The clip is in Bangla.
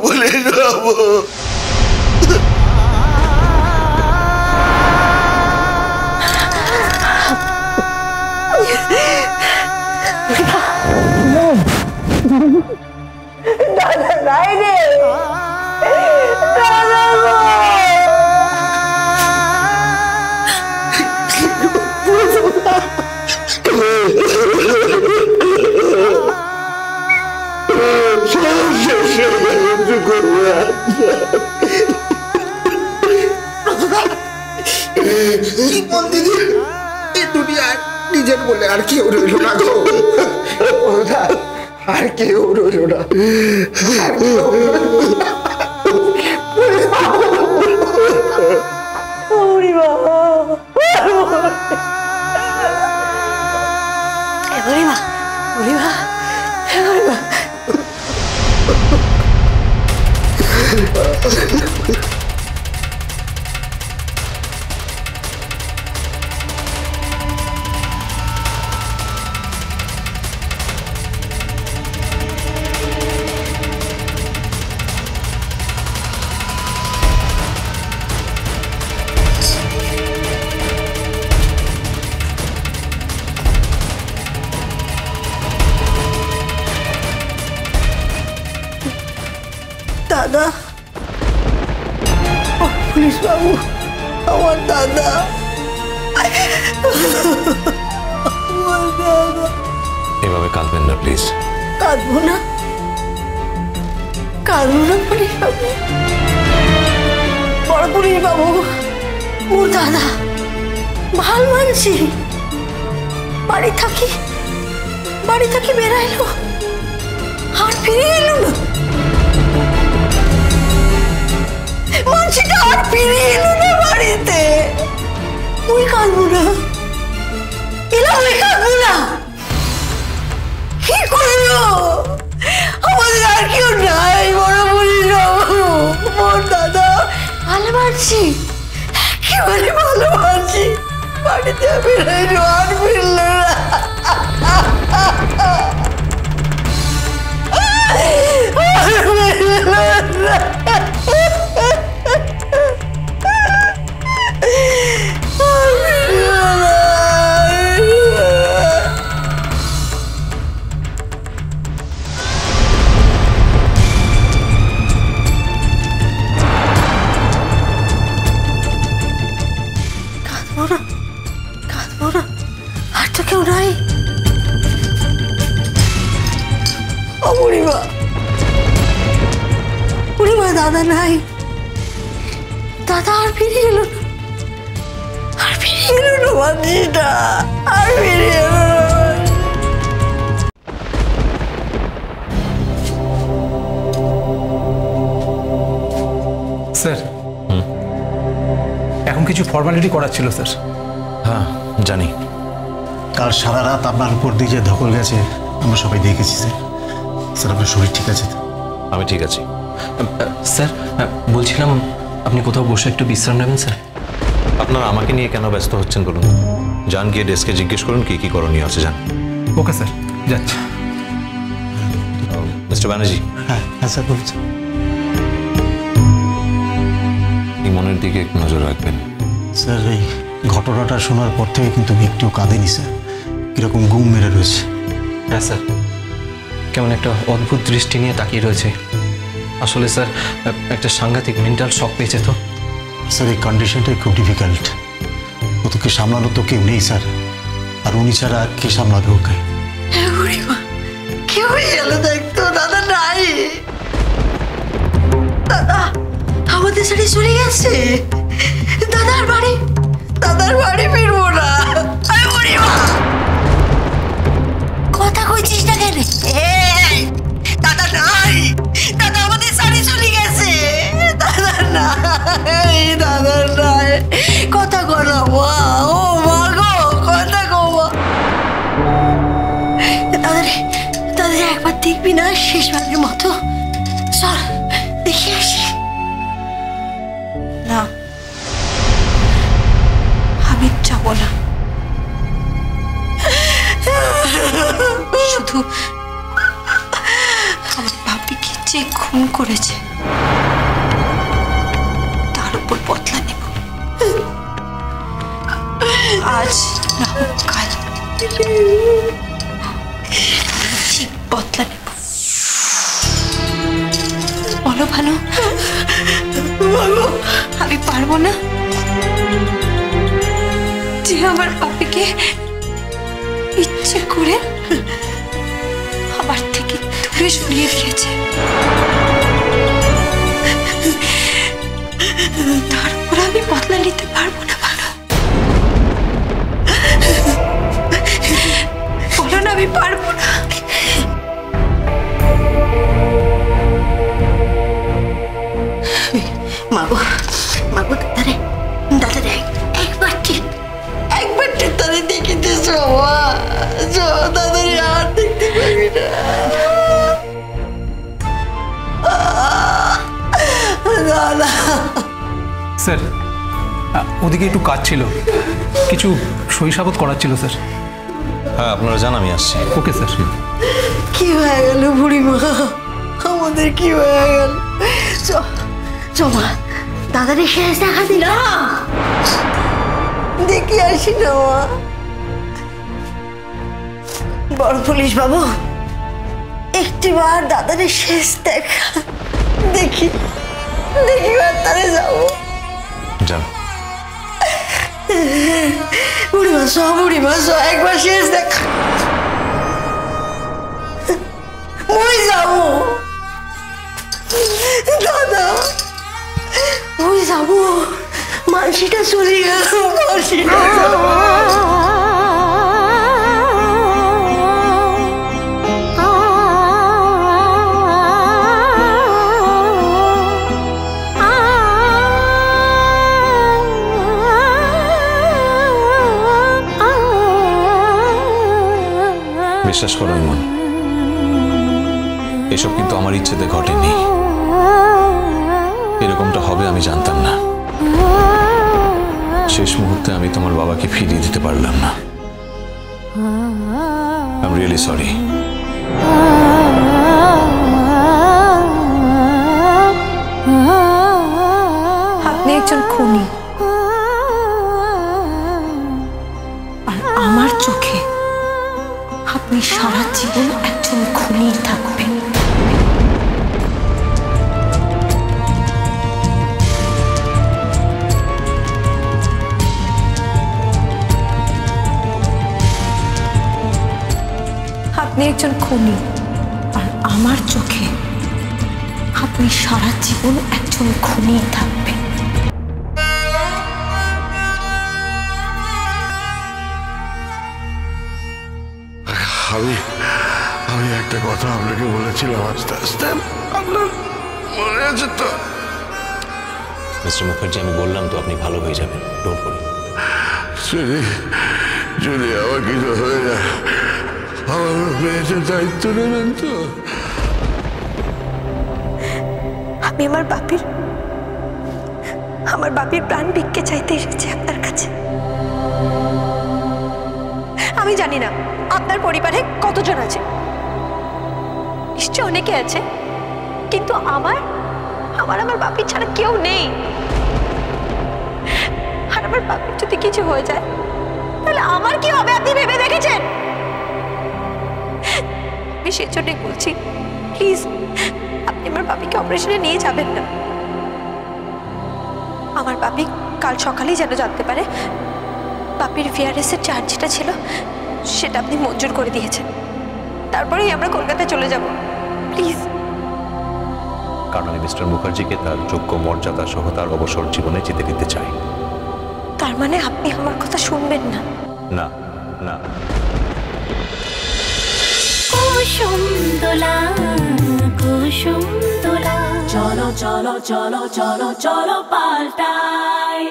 পুলিশ বাবু। দাদা নাই রে, দুনিয়ায় নিজের বলে আর কেউ রইল না গো, আর কেউ রইল না। দাদা, পুলিশ বাবু, আমার দাদা, আমার দাদা। এভাবে কাঁদবেন না প্লিজ। কাঁদবো না, কাঁদবো না পুলিশ বাবু। বড় পুলিশ বাবু, ওর দাদা ভাল মানছি, বাড়ি থাকি বেড়াইলো আর ফিরে এলো না। মানসিটা আর ফিরে এলো না বাড়িতে। ওই কাঁদবো না, এলামে কাঁদবো না। কি করলো? আমাদের আর কেউ নাই। বড় পুলিশ বাবু, মোর দাদা ভালোবাসি, একেবারে ভালোবাসি। বাড়িতে বেড়াইলো আর ফিরল না। আর তো কেউ নাই। বুড়িমা, দাদা নাই। দাদা আর ফিরে এলো না, আর ফিরে এলো না। মানসিটা আর ফিরে এলো না। স্যার, এখন কিছু ফর্মালিটি করার ছিল স্যার। হ্যাঁ জানি। কাল সারা রাত আপনার উপর দিয়ে যে ধকল গেছে আমরা সবাই দেখেছি স্যার। স্যার, আপনার শরীর ঠিক আছে তো? আমি ঠিক আছি স্যার। বলছিলাম আপনি কোথাও বসে একটু বিশ্রাম নেবেন স্যার। আপনারা আমাকে নিয়ে কেন ব্যস্ত হচ্ছেন বলুন? যান, গিয়ে ডেস্কে জিজ্ঞেস করুন কি কি করণীয় আছে। যান। ওকে স্যার, যাচ্ছি। মিস্টার ব্যানার্জি। হ্যাঁ হ্যাঁ স্যার, বলছি। ইমনের দিকে একটু নজর রাখবেন। স্যার, এই ঘটনাটা শোনার পর থেকে কিন্তু একটু কাঁদেনি স্যার, কিরকম গুম মেরে রয়েছে। হ্যাঁ স্যার, কেমন একটা অদ্ভুত দৃষ্টি নিয়ে তাকিয়ে রয়েছে। আসলে স্যার একটা সাংঘাতিক মেন্টাল শক পেয়েছে তো। স্যার, এই কন্ডিশনটাই খুব ডিফিকাল্ট। ওকে সামলানো তো কেউ নেই স্যার, আর উনি ছাড়া আর কে সামলাবে ওকে? কেউ এলো দেখতো, দাদা নাই। দাদা আমাদের সাথে চলে গেছে। দাদার বাড়ি ফিরবো না। কথা কইছিস না কেন? দাদা নাই, দাদা আমাদের সাথে চলে গেছে। দাদা নাই, কথা বলো মা। ও মা গো, কথা কো মা। তাদের একবার দেখবি না শেষবারের মতো? চল দেখে আসি। না, আমি যাবো করেছে, তার উপর বদলা নেব। আজ না হোক কাল ঠিক বদলা নেব। বলো ভালো, আমি পারবো না যে আমার পাপিকে ইচ্ছে করে আমার থেকে দূরে সরিয়ে দিয়েছে, তারপর আমি বদলা নিতে পারবো না। ভালো বলো না আমি পারবো না। মাগো মাগো, দাদারে দাদারে একবার তারে দেখিতে শোভা, দাদারে আর দেখতে পাবি না। দাদা স্যার, ওদিকে একটু কাজ ছিল, কিছু সই সাবত করার ছিল স্যার। হ্যাঁ আপনারা যান, আমি আসছি। Okay sir. কি হয়ে গেল বুড়িমা, আমাদের কি হয়ে গেল? চমা দাদারে শেষ দেখা দিল, দেখি আসি না। বড় পুলিশ বাবু, একটিবার দাদারে শেষ দেখা দেখি তারে যাবো। যান। বুড়িমা একবার শেষ দেখা, মই যাবো দাদা, মই যাবো। মানসিটা চলে গেল, বিশ্বাস করেন মন, এসব কিন্তু আমার ইচ্ছেতে ঘটেনি। এরকমটা হবে আমি জানতাম না। শেষ মুহূর্তে আমি তোমার বাবাকে ফিরিয়ে দিতে পারলাম না। I am really sorry. আপনি একজন খুনি, আর আমার চোখে আপনি সারা জীবন একজন খুনি থাকবেন। আপনি একজন খুনি, আর আমার চোখে আপনি সারা জীবন একজন খুনি থাকবেন। আমি একটা কথা আপনাকে বলেছিলাম আস্তে আস্তে, আপনার মনে আছে তো? মিস্টার মুখার্জি, আমি বললাম তো আপনি ভালো হয়ে যাবেন, ডোন্ট ওয়ারি। যদি আমার কিছু হয়ে যায়, আমার মেয়েদের দায়িত্ব নেবেন তো? আমি আমার বাপির প্রাণ ভিক্ষে চাইতে এসেছি আপনার কাছে। আমি জানি না আপনার পরিবারে কতজন আছে, নিশ্চয় অনেকে আছে, কিন্তু আমার বাপির ছাড়া কেউ নেই। আর আমার বাপির যদি কিছু হয়ে যায় তাহলে আমার কি হবে আপনি ভেবে দেখেছেন? আমি সেজন্যই বলছি, প্লিজ আপনি আমার বাপিকে অপারেশনে নিয়ে যাবেন না। আমার বাপি কাল সকালেই যেন জানতে পারে বাপির ভিআরএস এর চার্জ যেটা ছিল সেটা আপনি মঞ্জুর করে দিয়েছেন, তারপরেই আমরা কলকাতায় চলে যাব, প্লিজ। কারণ আমি মিস্টার মুখার্জিকে তার যোগ্য মর্যাদা সহ তার অবসর জীবনে যেতে দিতে চাই। তার মানে আপনি আমার কথা শুনবেন না? না না। কুসুম দোলা চলো চলো চলো চলো চলো পাল্টাই।